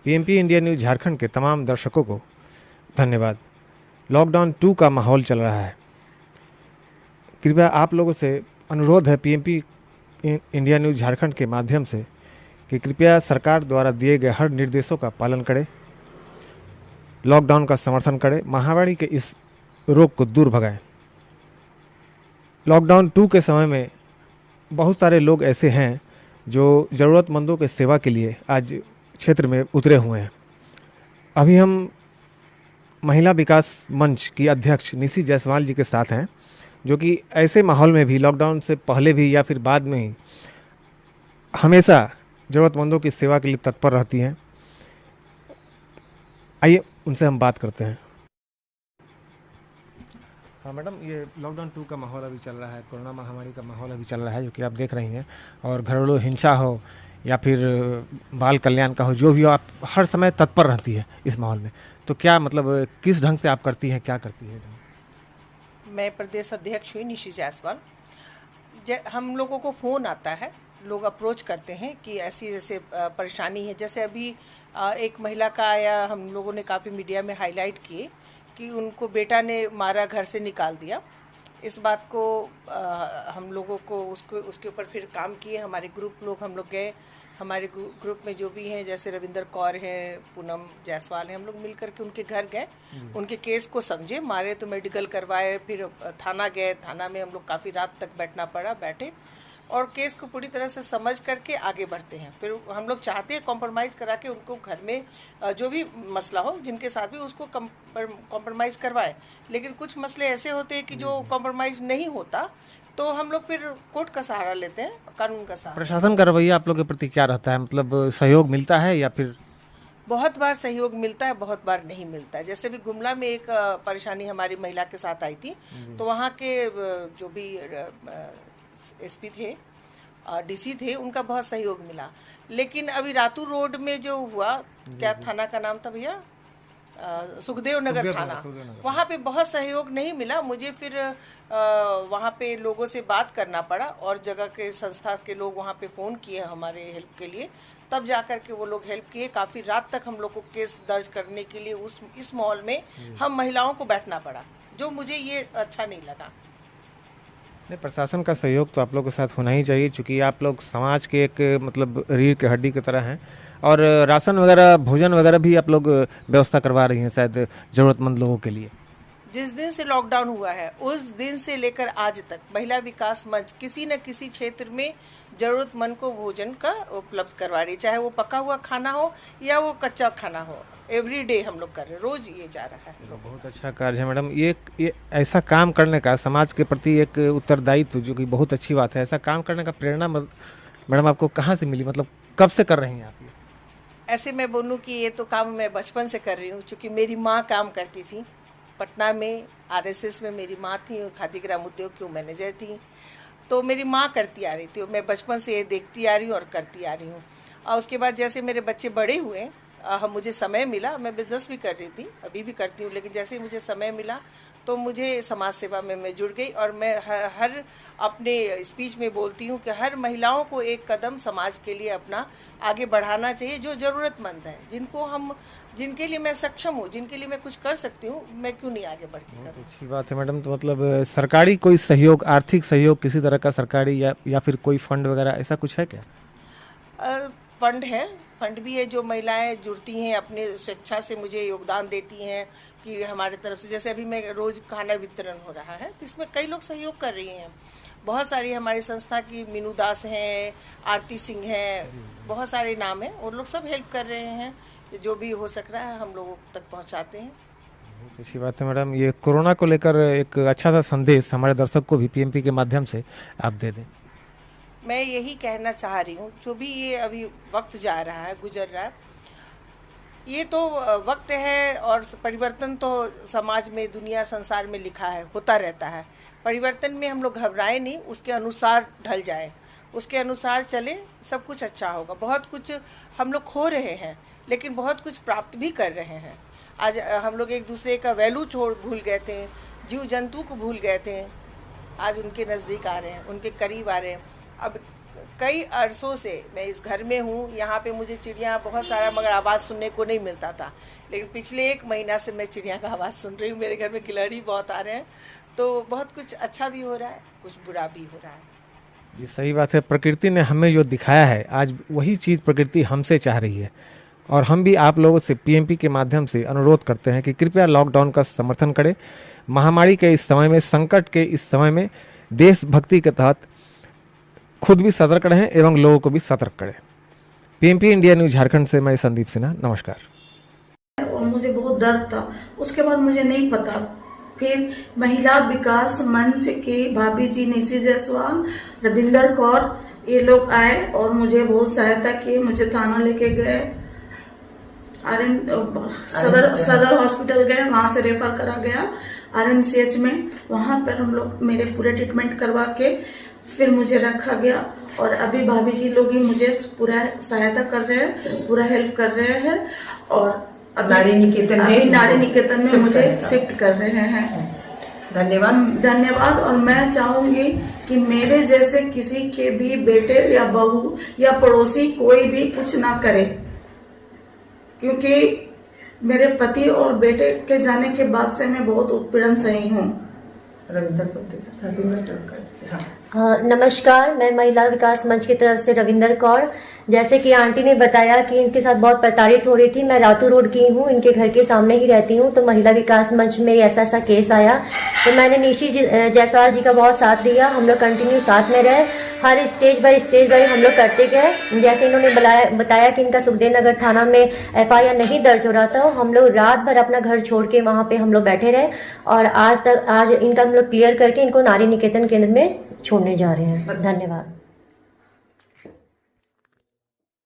PMP India news Jharkhand के तमाम दर्शकों को धन्यवाद। लॉकडाउन 2 का माहौल चल रहा है। कृपया आप लोगों से अनुरोध है पीएमपी इंडिया न्यूज़ झारखंड के माध्यम से कि कृपया सरकार द्वारा दिए गए हर निर्देशों का पालन करें, लॉकडाउन का समर्थन करें, महामारी के इस रोग को दूर भगाएं। लॉकडाउन 2 के समय में बहुत सारे लोग ऐसे हैं जो ज़रूरतमंदों के सेवा के लिए आज क्षेत्र में उतरे हुए हैं। अभी हम महिला विकास मंच की अध्यक्ष निशी जायसवाल जी के साथ हैं, जो कि ऐसे माहौल में भी, लॉकडाउन से पहले भी या फिर बाद में ही, हमेशा ज़रूरतमंदों की सेवा के लिए तत्पर रहती हैं। आइए उनसे हम बात करते हैं। हाँ मैडम, ये लॉकडाउन 2 का माहौल अभी चल रहा है, कोरोना महामारी का माहौल अभी चल रहा है, जो कि आप देख रही हैं, और घरेलू हिंसा हो या फिर बाल कल्याण का हो, जो भी हो, आप हर समय तत्पर रहती है इस माहौल में। तो क्या मतलब किस ढंग से आप करती हैं, क्या करती है? मैं प्रदेश अध्यक्ष हुई निशी जायसवाल। हम लोगों को फ़ोन आता है, लोग अप्रोच करते हैं कि ऐसी जैसे परेशानी है। जैसे अभी एक महिला का आया, हम लोगों ने काफ़ी मीडिया में हाईलाइट किए कि उनको बेटा ने मारा, घर से निकाल दिया। इस बात को हम लोगों को उसके ऊपर फिर काम किए। हमारे ग्रुप लोग, हम लोग गए, हमारे ग्रुप में जो भी हैं, जैसे रविंदर कौर हैं, पूनम जायसवाल हैं, हम लोग मिल करके उनके घर गए, उनके केस को समझे। मारे तो मेडिकल करवाए, फिर थाना गए, थाना में हम लोग काफ़ी रात तक बैठना पड़ा, बैठे और केस को पूरी तरह से समझ करके आगे बढ़ते हैं। फिर हम लोग चाहते हैं कॉम्प्रोमाइज़ करा के उनको घर में जो भी मसला हो, जिनके साथ भी, उसको कॉम्प्रोमाइज़ करवाए। लेकिन कुछ मसले ऐसे होते हैं कि जो कॉम्प्रोमाइज़ नहीं होता, तो हम लोग फिर कोर्ट का सहारा लेते हैं, कानून का सहारा। प्रशासन का रवैया आप लोग के प्रति क्या रहता है? मतलब सहयोग मिलता है या फिर? बहुत बार सहयोग मिलता है, बहुत बार नहीं मिलता है। जैसे भी गुमला में एक परेशानी हमारी महिला के साथ आई थी, तो वहाँ के जो भी एसपी थे, डीसी थे, उनका बहुत सहयोग मिला। लेकिन अभी रातू रोड में जो हुआ, क्या थाना का नाम था भैया? सुखदेव नगर थाना, वहाँ पे बहुत सहयोग नहीं मिला मुझे। फिर वहाँ पे लोगों से बात करना पड़ा और जगह के संस्था के लोग वहाँ पे फ़ोन किए हमारे हेल्प के लिए, तब जा कर के वो लोग हेल्प किए। काफ़ी रात तक हम लोग को केस दर्ज करने के लिए इस माहौल में हम महिलाओं को बैठना पड़ा, जो मुझे ये अच्छा नहीं लगा। नहीं, प्रशासन का सहयोग तो आप लोग के साथ होना ही चाहिए, क्योंकि आप लोग समाज के एक मतलब रीढ़ की हड्डी की तरह हैं। और राशन वगैरह, भोजन वगैरह भी आप लोग व्यवस्था करवा रही हैं शायद ज़रूरतमंद लोगों के लिए। जिस दिन से लॉकडाउन हुआ है, उस दिन से लेकर आज तक महिला विकास मंच किसी न किसी क्षेत्र में जरूरतमंद को भोजन का उपलब्ध करवा रही है, चाहे वो पका हुआ खाना हो या वो कच्चा खाना हो। एवरी डे हम लोग कर रहे हैं, रोज ये जा रहा है। बहुत अच्छा कार्य है मैडम। ये ऐसा काम करने का समाज के प्रति एक उत्तरदायित्व, जो कि बहुत अच्छी बात है। ऐसा काम करने का प्रेरणा मैडम आपको कहाँ से मिली? मतलब कब से कर रही हैं आप ये? ऐसे मैं बोलूँ कि ये तो काम मैं बचपन से कर रही हूँ, क्योंकि मेरी माँ काम करती थी पटना में, आरएसएस में मेरी माँ थी, खादी ग्राम उद्योग की मैनेजर थी। तो मेरी माँ करती आ रही थी, मैं बचपन से ये देखती आ रही हूँ और करती आ रही हूँ। और उसके बाद जैसे मेरे बच्चे बड़े हुए, मुझे समय मिला, मैं बिजनेस भी कर रही थी, अभी भी करती हूँ, लेकिन जैसे ही मुझे समय मिला तो मुझे समाज सेवा में मैं जुड़ गई। और मैं हर अपने स्पीच में बोलती हूँ कि हर महिलाओं को एक कदम समाज के लिए अपना आगे बढ़ाना चाहिए, जो ज़रूरतमंद है, जिनके लिए मैं सक्षम हूँ, जिनके लिए मैं कुछ कर सकती हूँ, मैं क्यों नहीं आगे बढ़ के करूँ। अच्छी बात है मैडम। तो मतलब सरकारी कोई सहयोग, आर्थिक सहयोग किसी तरह का सरकारी या फिर कोई फंड वगैरह ऐसा कुछ है क्या? फंड है, फंड भी है, जो महिलाएं जुड़ती हैं अपने स्वेच्छा से मुझे योगदान देती हैं कि हमारे तरफ से। जैसे अभी मैं रोज खाना वितरण हो रहा है, तो इसमें कई लोग सहयोग कर रही हैं। बहुत सारी हमारी संस्था की मीनू दास हैं, आरती सिंह हैं, बहुत सारे नाम हैं, और लोग सब हेल्प कर रहे हैं। जो भी हो सक रहा है हम लोगों तक पहुंचाते हैं। बहुत अच्छी बात है मैडम। ये कोरोना को लेकर एक अच्छा सा संदेश हमारे दर्शक को भी पीएमपी के माध्यम से आप दे दें। मैं यही कहना चाह रही हूँ, जो भी ये अभी वक्त जा रहा है, गुजर रहा है, ये तो वक्त है, और परिवर्तन तो समाज में, दुनिया, संसार में लिखा है, होता रहता है। परिवर्तन में हम लोग घबराए नहीं, उसके अनुसार ढल जाए, उसके अनुसार चले, सब कुछ अच्छा होगा। बहुत कुछ हम लोग खो रहे हैं, लेकिन बहुत कुछ प्राप्त भी कर रहे हैं। आज हम लोग एक दूसरे का वैल्यू भूल गए थे, जीव जंतु को भूल गए थे, आज उनके नज़दीक आ रहे हैं, उनके करीब आ रहे हैं। अब कई अरसों से मैं इस घर में हूँ। यहाँ पे मुझे चिड़िया बहुत सारा मगर आवाज़ सुनने को नहीं मिलता था, लेकिन पिछले 1 महीना से मैं चिड़िया का आवाज़ सुन रही हूँ। मेरे घर में गिलहरी बहुत आ रहे हैं, तो बहुत कुछ अच्छा भी हो रहा है, कुछ बुरा भी हो रहा है। ये सही बात है। प्रकृति ने हमें जो दिखाया है, आज वही चीज़ प्रकृति हमसे चाह रही है। और हम भी आप लोगों से पीएमपी के माध्यम से अनुरोध करते हैं कि कृपया लॉकडाउन का समर्थन करें। महामारी के इस समय में, संकट के इस समय में देशभक्ति के तहत खुद भी सतर्क रहें एवं लोगों को भी सतर्क करें। पीएमपी इंडिया न्यूज झारखंड से मैं संदीप सिन्हा, नमस्कार। और मुझे बहुत डर था। उसके बाद मुझे नहीं पता, फिर महिला विकास मंच की भाभी जी निशी जायसवाल, रविंदर कौर, ये लोग आए और मुझे बहुत सहायता की। मुझे थाना लेके गए, सदर हॉस्पिटल गए, वहां से रेफर करा गया RMCH में। वहां पर हम लोग मेरे पूरे ट्रीटमेंट करवा के फिर मुझे रखा गया। और अभी भाभी जी लोग ही मुझे पूरा सहायता कर रहे हैं, पूरा हेल्प कर रहे हैं। और नारी निकेतन में मुझे शिफ्ट कर रहे हैं। धन्यवाद। और मैं चाहूंगी कि मेरे जैसे किसी के भी बेटे या बहू या पड़ोसी कोई भी कुछ ना करे, क्योंकि मेरे पति और बेटे के जाने के बाद से मैं बहुत उत्पीड़न सही हूँ। नमस्कार, मैं महिला विकास मंच की तरफ से रविंदर कौर। जैसे कि आंटी ने बताया कि इनके साथ बहुत प्रताड़ित हो रही थी, मैं रातू रोड की हूँ, इनके घर के सामने ही रहती हूँ। तो महिला विकास मंच में ऐसा केस आया तो मैंने निशी जायसवाल जी का बहुत साथ दिया। हम लोग कंटिन्यू साथ में रहे, हर स्टेज बाय हम लोग करते गए। जैसे इन्होंने बताया कि इनका सुखदेव नगर थाना में FIR नहीं दर्ज हो रहा था, हम लोग रात भर अपना घर छोड़ के वहाँ पे हम लोग बैठे रहे और आज इनका हम लोग क्लियर करके इनको नारी निकेतन केंद्र में छोड़ने जा रहे हैं। धन्यवाद।